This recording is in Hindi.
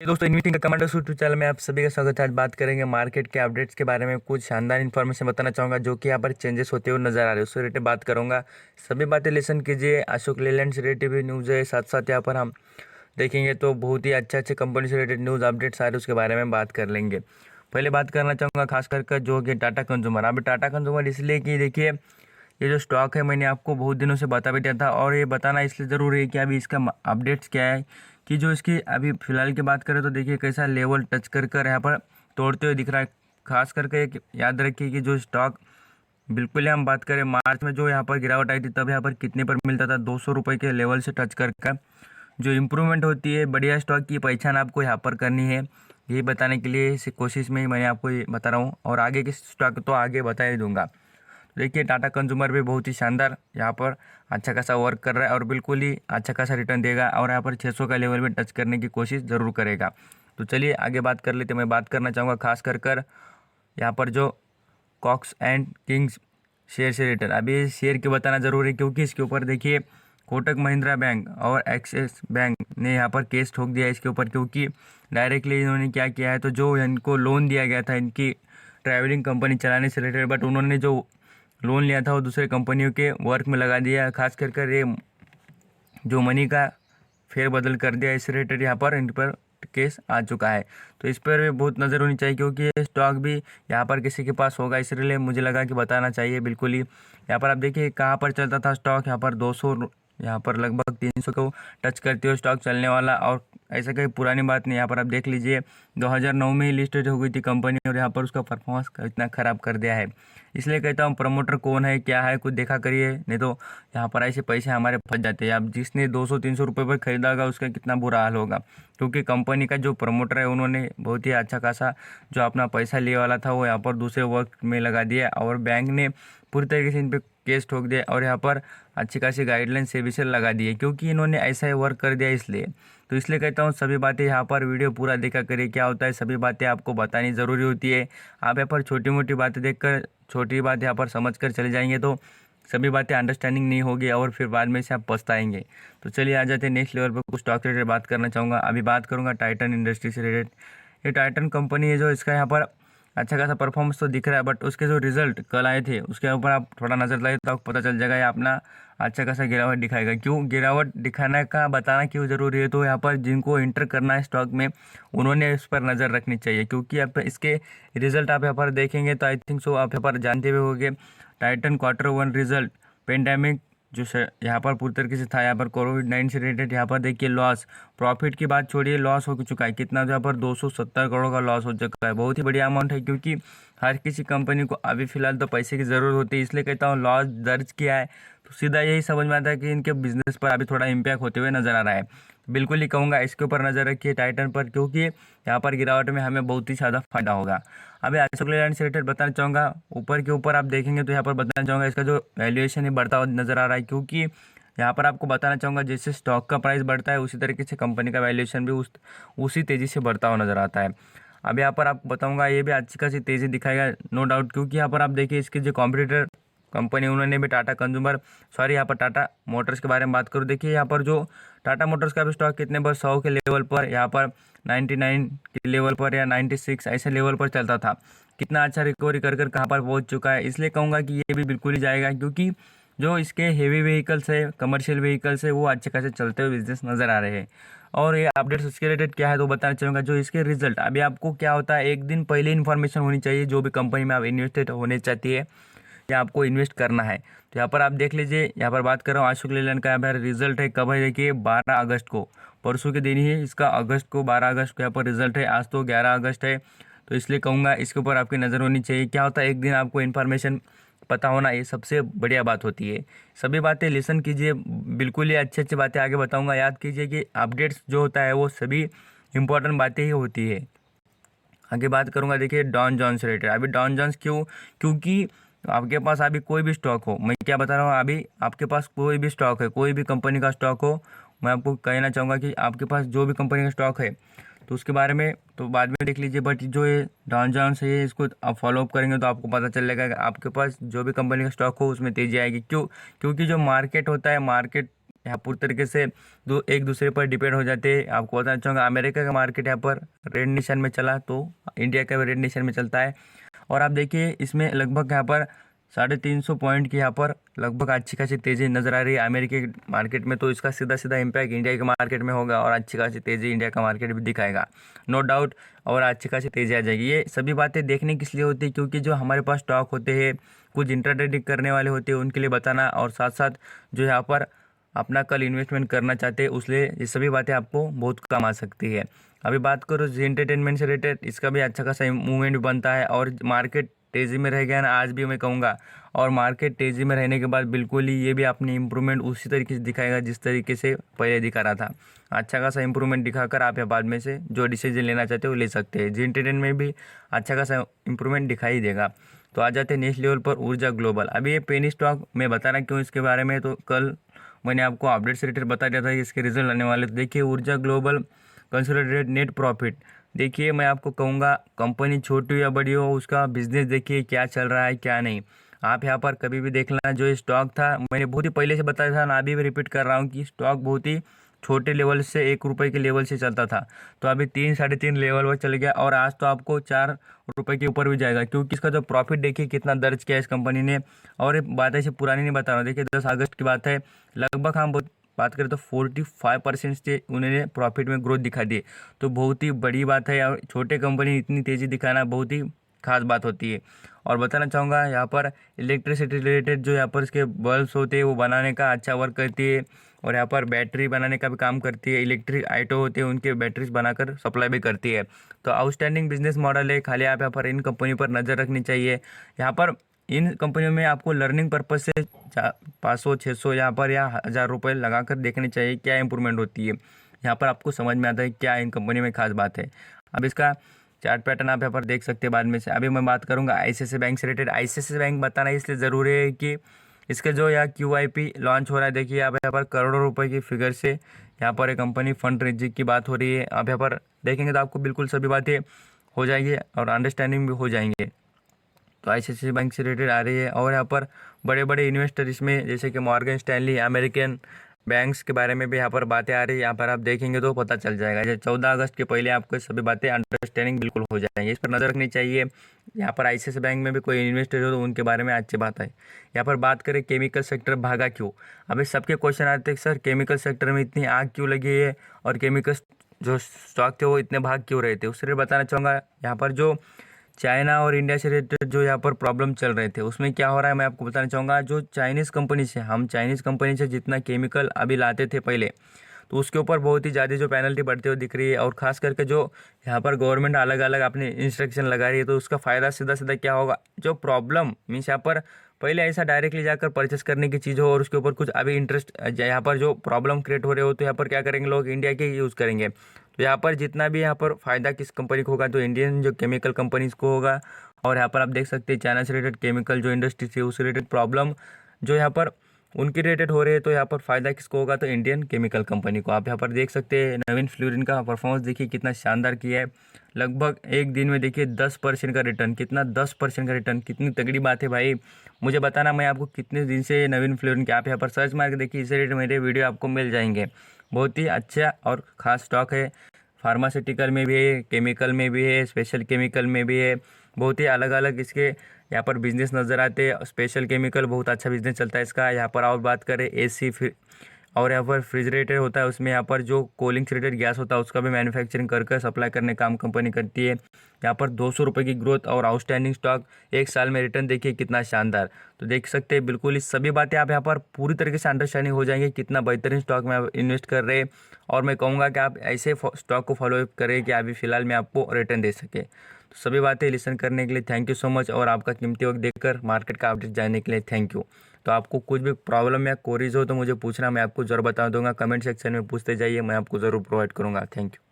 दोस्तों, इन्विटिंग का कमांडो यूट्यूब चैनल में आप सभी का स्वागत है। आज बात करेंगे मार्केट के अपडेट्स के बारे में। कुछ शानदार इन्फॉर्मेशन बताना चाहूँगा जो कि यहाँ पर चेंजेस होते हुए नजर आ रहे हैं, उससे रिलेटेड बात करूँगा। सभी बातें लिसन कीजिए। अशोक लेलैंड से रिलेटेड भी न्यूज़ है, साथ साथ यहाँ पर हम देखेंगे तो बहुत ही अच्छे कंपनी से रिलेटेड न्यूज़ अपडेट्स आ रहे हैं, उसके बारे में बात कर लेंगे। पहले बात करना चाहूँगा खास कर जो कि टाटा कंज्यूमर। अभी टाटा कंज्यूमर इसलिए कि देखिए, ये जो स्टॉक है मैंने आपको बहुत दिनों से बता भी दिया था, और ये बताना इसलिए ज़रूरी है कि अभी इसका अपडेट्स क्या है। कि जो इसकी अभी फ़िलहाल की बात करें तो देखिए कैसा लेवल टच कर यहाँ पर तोड़ते हुए दिख रहा है। खास करके एक याद रखिए कि जो स्टॉक बिल्कुल ही हम बात करें मार्च में जो यहाँ पर गिरावट आई थी, तब यहाँ पर कितने पर मिलता था, 200 रुपये के लेवल से टच कर जो इम्प्रूवमेंट होती है बढ़िया स्टॉक की पहचान आपको यहाँ पर करनी है। यही बताने के लिए इस कोशिश में ही मैंने आपको ये बता रहा हूँ, और आगे के स्टॉक तो आगे बता ही दूंगा। देखिए टाटा कंज्यूमर भी बहुत ही शानदार यहाँ पर अच्छा खासा वर्क कर रहा है और बिल्कुल ही अच्छा खासा रिटर्न देगा, और यहाँ पर 600 का लेवल भी टच करने की कोशिश ज़रूर करेगा। तो चलिए आगे बात कर लेते हैं। मैं बात करना चाहूँगा खास कर यहाँ पर जो कॉक्स एंड किंग्स शेयर से रिटर्न। अभी शेयर की बताना ज़रूरी है क्योंकि इसके ऊपर देखिए कोटक महिंद्रा बैंक और एक्सिस बैंक ने यहाँ पर केस ठोक दिया इसके ऊपर, क्योंकि डायरेक्टली इन्होंने क्या किया है, तो जो इनको लोन दिया गया था इनकी ट्रैवलिंग कंपनी चलाने से रिलेटेड, बट उन्होंने जो लोन लिया था वो दूसरे कंपनियों के वर्क में लगा दिया। खास कर ये जो मनी का फेरबदल कर दिया, इस रिलेटेड यहाँ पर इन पर केस आ चुका है। तो इस पर भी बहुत नज़र होनी चाहिए क्योंकि ये स्टॉक भी यहाँ पर किसी के पास होगा, इसलिए मुझे लगा कि बताना चाहिए बिल्कुल ही। यहाँ पर आप देखिए कहाँ पर चलता था स्टॉक, यहाँ पर 200, यहाँ पर लगभग 300 को टच करते हुए स्टॉक चलने वाला। और ऐसा कोई पुरानी बात नहीं, यहाँ पर आप देख लीजिए 2009 में ही लिस्टेड हो गई थी कंपनी, और यहाँ पर उसका परफॉर्मेंस इतना ख़राब कर दिया है। इसलिए कहता हूँ प्रमोटर कौन है क्या है कुछ देखा करिए, नहीं तो यहाँ पर ऐसे पैसे हमारे फंस जाते हैं। अब जिसने 200-300 रुपये पर खरीदा होगा उसका कितना बुरा हाल होगा, क्योंकि कंपनी का जो प्रमोटर है उन्होंने बहुत ही अच्छा खासा जो अपना पैसा लिए वाला था वो यहाँ पर दूसरे वर्क में लगा दिया, और बैंक ने पूरी तरीके से इन पर केस ठोक दिया, और यहाँ पर अच्छी खासी गाइडलाइन से भी से लगा दी है क्योंकि इन्होंने ऐसा ही वर्क कर दिया। इसलिए कहता हूँ सभी बातें यहाँ पर वीडियो पूरा देखा करिए। क्या होता है, सभी बातें आपको बतानी ज़रूरी होती है। आप यहाँ पर छोटी मोटी बातें देखकर छोटी बात यहाँ पर समझ कर चले जाएंगे तो सभी बातें अंडरस्टैंडिंग नहीं होगी, और फिर बाद में से आप पछताएंगे। तो चलिए आ जाते हैं नेक्स्ट लेवल पर। कुछ स्टॉक रिलेटेड बात करना चाहूँगा। अभी बात करूँगा टाइटन इंडस्ट्री से रिलेटेड। ये टाइटन कंपनी है जो इसका यहाँ पर अच्छा खासा परफॉर्मेंस तो दिख रहा है, बट उसके जो रिजल्ट कल आए थे उसके ऊपर आप थोड़ा नज़र लगाइए तो आपको पता चल जाएगा। ये अपना अच्छा खासा गिरावट दिखाएगा। क्यों गिरावट दिखाने का बताना क्यों ज़रूरी है, तो यहाँ पर जिनको इंटर करना है स्टॉक में उन्होंने इस पर नज़र रखनी चाहिए, क्योंकि आप इसके रिजल्ट आप यहाँ पर देखेंगे तो आई थिंक सो आप यहाँ पर जानते हुए होंगे। टाइटन Q1 रिजल्ट पेंडेमिक जो यहाँ पर पूरी तरीके से था, यहाँ पर कोविड-19 से रिलेटेड यहाँ पर देखिए लॉस, प्रॉफिट की बात छोड़िए, लॉस हो चुका है कितना, यहाँ पर 270 करोड़ का लॉस हो चुका है। बहुत ही बढ़िया अमाउंट है, क्योंकि हर किसी कंपनी को अभी फिलहाल तो पैसे की ज़रूरत होती है, इसलिए कहता हूँ लॉस दर्ज किया है तो सीधा यही समझ में आता है कि इनके बिजनेस पर अभी थोड़ा इम्पैक्ट होते हुए नज़र आ रहा है। बिल्कुल ही कहूँगा इसके ऊपर नज़र रखिए टाइटन पर, क्योंकि यहाँ पर गिरावट में हमें बहुत ही ज़्यादा फायदा होगा। अभी अशोक लेलैंड से रिलेटेड बताना चाहूँगा। ऊपर के ऊपर आप देखेंगे तो यहाँ पर बताना चाहूँगा इसका जो वैल्यूएशन है बढ़ता हुआ नज़र आ रहा है, क्योंकि यहाँ पर आपको बताना चाहूँगा जैसे स्टॉक का प्राइस बढ़ता है उसी तरीके से कंपनी का वैल्यूएशन भी उसी तेज़ी से बढ़ता हुआ नज़र आता है। अभी यहाँ पर आपको बताऊँगा ये भी अच्छी खासी तेज़ी दिखाएगा नो डाउट, क्योंकि यहाँ पर आप देखिए इसके जो कॉम्पिटिटर कंपनी उन्होंने भी यहाँ पर टाटा मोटर्स के बारे में बात करूँ। देखिए यहाँ पर जो टाटा मोटर्स का भी स्टॉक कितने पर 100 के लेवल पर, यहाँ पर 99 के लेवल पर या 96 ऐसे लेवल पर चलता था। कितना अच्छा रिकवरी कर कहाँ पर पहुँच चुका है। इसलिए कहूँगा कि ये भी बिल्कुल ही जाएगा, क्योंकि जो इसके हेवी व्हीकल्स है, कमर्शियल व्हीकल्स है, वो अच्छे खासे चलते हुए बिजनेस नज़र आ रहे हैं। और ये अपडेट्स उसके रिलेटेड क्या है तो बताना चाहूँगा। जो इसके रिजल्ट अभी आपको क्या होता है, एक दिन पहले इन्फॉर्मेशन होनी चाहिए जो भी कंपनी में आप इन्वेस्टेड होने चाहती है या आपको इन्वेस्ट करना है। तो यहाँ पर आप देख लीजिए, यहाँ पर बात कर रहा हूँ अशोक लेलैंड का। यहाँ पर रिजल्ट है कब है, देखिए 12 अगस्त को, परसों के दिन ही है इसका, अगस्त को 12 अगस्त को यहाँ पर रिजल्ट है। आज तो 11 अगस्त है, तो इसलिए कहूँगा इसके ऊपर आपकी नज़र होनी चाहिए। क्या होता है, एक दिन आपको इन्फॉर्मेशन पता होना ये सबसे बढ़िया बात होती है। सभी बातें लिसन कीजिए, बिल्कुल ही अच्छी अच्छी बातें आगे बताऊँगा। याद कीजिए कि अपडेट्स जो होता है वो सभी इंपॉर्टेंट बातें ही होती है। आगे बात करूँगा देखिए डॉन जॉन्स रिलेटेड। अभी डॉन जॉन्स क्यों, क्योंकि आपके पास अभी कोई भी स्टॉक हो, मैं क्या बता रहा हूँ, अभी आपके पास कोई भी स्टॉक है, कोई भी कंपनी का स्टॉक हो, मैं आपको कहना चाहूँगा कि आपके पास जो भी कंपनी का स्टॉक है तो उसके बारे में तो बाद में देख लीजिए, बट जो ये डॉन जॉन्स है इसको आप फॉलोअप करेंगे तो आपको पता चलेगा कि आपके पास जो भी कंपनी का स्टॉक हो उसमें तेज़ी आएगी। क्यों, क्योंकि जो मार्केट होता है, मार्केट यहाँ पूरी तरीके से एक दूसरे पर डिपेंड हो जाते हैं। आपको बताना चाहूँगा अमेरिका का मार्केट यहाँ पर रेड निशान में चला तो इंडिया का भी रेड निशान में चलता है। और आप देखिए इसमें लगभग यहाँ पर 350 पॉइंट की यहाँ पर लगभग अच्छी खासी तेज़ी नज़र आ रही है अमेरिकी मार्केट में। तो इसका सीधा सीधा इम्पैक्ट इंडिया के मार्केट में होगा और अच्छी खासी तेज़ी इंडिया का मार्केट भी दिखाएगा, नो डाउट। और अच्छी खासी तेज़ी आ जाएगी। ये सभी बातें देखने किस लिए होती है, क्योंकि जो हमारे पास स्टॉक होते हैं, कुछ इंट्राडे करने वाले होते हैं, उनके लिए बताना, और साथ साथ जो यहाँ पर अपना कल इन्वेस्टमेंट करना चाहते हैं उसलिए ये सभी बातें आपको बहुत काम आ सकती है। अभी बात करो जी एंटरटेनमेंट से रिलेटेड, इसका भी अच्छा खासा मूवमेंट भी बनता है और मार्केट तेज़ी में रह गया ना, आज भी मैं कहूँगा। और मार्केट तेज़ी में रहने के बाद बिल्कुल ही ये भी अपनी इम्प्रूवमेंट उसी तरीके से दिखाएगा जिस तरीके से पहले दिखा रहा था। अच्छा खासा इम्प्रूवमेंट दिखाकर आप यहाँ बाद में से जो डिसीजन लेना चाहते हो ले सकते हैं। जी एंटरटेनमेंट में भी अच्छा खासा इम्प्रूवमेंट दिखाई देगा। तो आ जाते हैं नेक्स्ट लेवल पर ऊर्जा ग्लोबल। अभी ये पेनी स्टॉक मैं बता रहा क्यों इसके बारे में, तो कल मैंने आपको अपडेट से रिलेटेड बता दिया था कि इसके रिजल्ट आने वाले। तो देखिए ऊर्जा ग्लोबल कंसोलिडेटेड नेट प्रॉफिट, देखिए मैं आपको कहूँगा कंपनी छोटी हो या बड़ी हो, उसका बिजनेस देखिए क्या चल रहा है क्या नहीं। आप यहाँ पर कभी भी देख लेना, जो ये स्टॉक था मैंने बहुत ही पहले से बताया था ना, अभी भी रिपीट कर रहा हूँ कि स्टॉक बहुत ही छोटे लेवल से 1 रुपये के लेवल से चलता था, तो अभी 3-3.5 लेवल पर चल गया और आज तो आपको 4 रुपये के ऊपर भी जाएगा, क्योंकि इसका जो प्रॉफिट देखिए कितना दर्ज किया इस कंपनी ने। और ये बात ऐसी पुरानी नहीं बता रहा हूँ, देखिए 10 अगस्त की बात है, लगभग हम बात करें तो 45% से उन्होंने प्रॉफिट में ग्रोथ दिखा दी। तो बहुत ही बड़ी बात है, और छोटे कंपनी इतनी तेज़ी दिखाना बहुत ही खास बात होती है। और बताना चाहूँगा यहाँ पर इलेक्ट्रिसिटी रिलेटेड जो यहाँ पर इसके बल्ब्स होते हैं वो बनाने का अच्छा वर्क करती है, और यहाँ पर बैटरी बनाने का भी काम करती है। इलेक्ट्रिक आइटो होते हैं उनके बैटरीज बनाकर सप्लाई भी करती है। तो आउटस्टैंडिंग बिजनेस मॉडल है, खाली आप यहाँ पर इन कंपनी पर नज़र रखनी चाहिए। यहाँ पर इन कंपनियों में आपको लर्निंग पर्पज से 500-600 यहाँ पर या 1000 रुपये लगा कर देखनी चाहिए क्या इंप्रूवमेंट होती है। यहाँ पर आपको समझ में आता है क्या इन कंपनी में खास बात है। अब इसका चार्ट पैटर्न आप यहाँ पर देख सकते हैं बाद में से। अभी मैं बात करूँगा आईसीआईसीआई बैंक से रिलेटेड। आईसीआईसीआई बैंक बताना इसलिए ज़रूरी है कि इसके जो यहाँ QIP लॉन्च हो रहा है, देखिए आप यहाँ पर करोड़ों रुपए की फिगर से यहाँ पर एक कंपनी फंड रेजिंग की बात हो रही है। आप यहाँ पर देखेंगे तो आपको बिल्कुल सभी बातें हो जाएंगी और अंडरस्टैंडिंग भी हो जाएंगे। तो आईसीआईसीआई बैंक से रिलेटेड आ रही है, और यहाँ पर बड़े बड़े इन्वेस्टर इसमें जैसे कि मॉर्गन स्टैनली, अमेरिकन बैंक्स के बारे में भी यहाँ पर बातें आ रही है। यहाँ पर आप देखेंगे तो पता चल जाएगा। जैसे 14 अगस्त के पहले आपको सभी बातें अंडरस्टैंडिंग बिल्कुल हो जाएंगी, इस पर नज़र रखनी चाहिए। यहाँ पर आईसीआईसीआई बैंक में भी कोई इन्वेस्टर हो तो उनके बारे में अच्छी बात है। यहाँ पर बात करें केमिकल सेक्टर भागा क्यों, अभी सबके क्वेश्चन आते हैं सर केमिकल सेक्टर में इतनी आग क्यों लगी है और केमिकल जो स्टॉक थे वो इतने भाग क्यों रहे थे। उससे बताना चाहूँगा यहाँ पर जो चाइना और इंडिया से रिलेटेड जो यहाँ पर प्रॉब्लम चल रहे थे उसमें क्या हो रहा है मैं आपको बताना चाहूँगा। जो चाइनीज़ कंपनी से हम चाइनीज़ कंपनी से जितना केमिकल अभी लाते थे पहले, तो उसके ऊपर बहुत ही ज़्यादा जो पेनल्टी बढ़ती हुई दिख रही है। और ख़ास करके जो यहाँ पर गवर्नमेंट अलग अलग अपने इंस्ट्रक्शन लगा रही है, तो उसका फ़ायदा सीधा सीधा क्या होगा, जो प्रॉब्लम मीन्स यहाँ पर पहले ऐसा डायरेक्टली जाकर परचेस करने की चीज़ हो और उसके ऊपर कुछ अभी इंटरेस्ट यहाँ पर जो प्रॉब्लम क्रिएट हो रहे हो, तो यहाँ पर क्या करेंगे लोग इंडिया के यूज़ करेंगे। तो यहाँ पर जितना भी यहाँ पर फ़ायदा किस कंपनी को होगा, तो इंडियन जो केमिकल कंपनीज़ को होगा। और यहाँ पर आप देख सकते हैं चाइना से रिलेटेड केमिकल जो इंडस्ट्री थी उससे रिलेटेड प्रॉब्लम जो यहाँ पर उनके रिलेटेड हो रहे हैं, तो यहाँ पर फ़ायदा किसको होगा, तो इंडियन केमिकल कंपनी को। आप यहाँ पर देख सकते हैं नवीन फ्लोरिन का परफॉर्मेंस देखिए कितना शानदार किया है। लगभग एक दिन में देखिए 10% का रिटर्न, कितना 10% का रिटर्न, कितनी तगड़ी बात है भाई। मुझे बताना मैं आपको कितने दिन से नवीन फ्लोरिन के, आप यहाँ पर सर्च मार के देखिए, इससे रिलेटेड मेरे वीडियो आपको मिल जाएंगे। बहुत ही अच्छा और ख़ास स्टॉक है, फार्मास्यूटिकल में भी है, केमिकल में भी है, स्पेशल केमिकल में भी है। बहुत ही अलग अलग इसके यहाँ पर बिजनेस नज़र आते हैं। स्पेशल केमिकल बहुत अच्छा बिजनेस चलता है इसका। यहाँ पर और बात करें AC फिर और यहाँ पर रेफ्रिजरेटर होता है, उसमें यहाँ पर जो कूलिंग से रिलेटेड गैस होता है उसका भी मैन्युफैक्चरिंग कर सप्लाई करने काम कंपनी करती है। यहाँ पर 200 रुपये की ग्रोथ और आउटस्टैंडिंग स्टॉक, एक साल में रिटर्न देखिए कितना शानदार। तो देख सकते हैं बिल्कुल इस सभी बातें आप यहाँ पर पूरी तरीके से अंडरस्टैंडिंग हो जाएंगे कितना बेहतरीन स्टॉक में आप इन्वेस्ट कर रहे हैं। और मैं कहूँगा कि आप ऐसे स्टॉक को फॉलोअप करें कि अभी फ़िलहाल में आपको रिटर्न दे सके। तो सभी बातें लिसन करने के लिए थैंक यू सो मच, और आपका कीमती वक्त देकर मार्केट का अपडेट जानने के लिए थैंक यू। तो आपको कुछ भी प्रॉब्लम या क्वेरीज हो तो मुझे पूछना, मैं आपको ज़रूर बता दूंगा। कमेंट सेक्शन में पूछते जाइए, मैं आपको ज़रूर प्रोवाइड करूँगा। Thank you.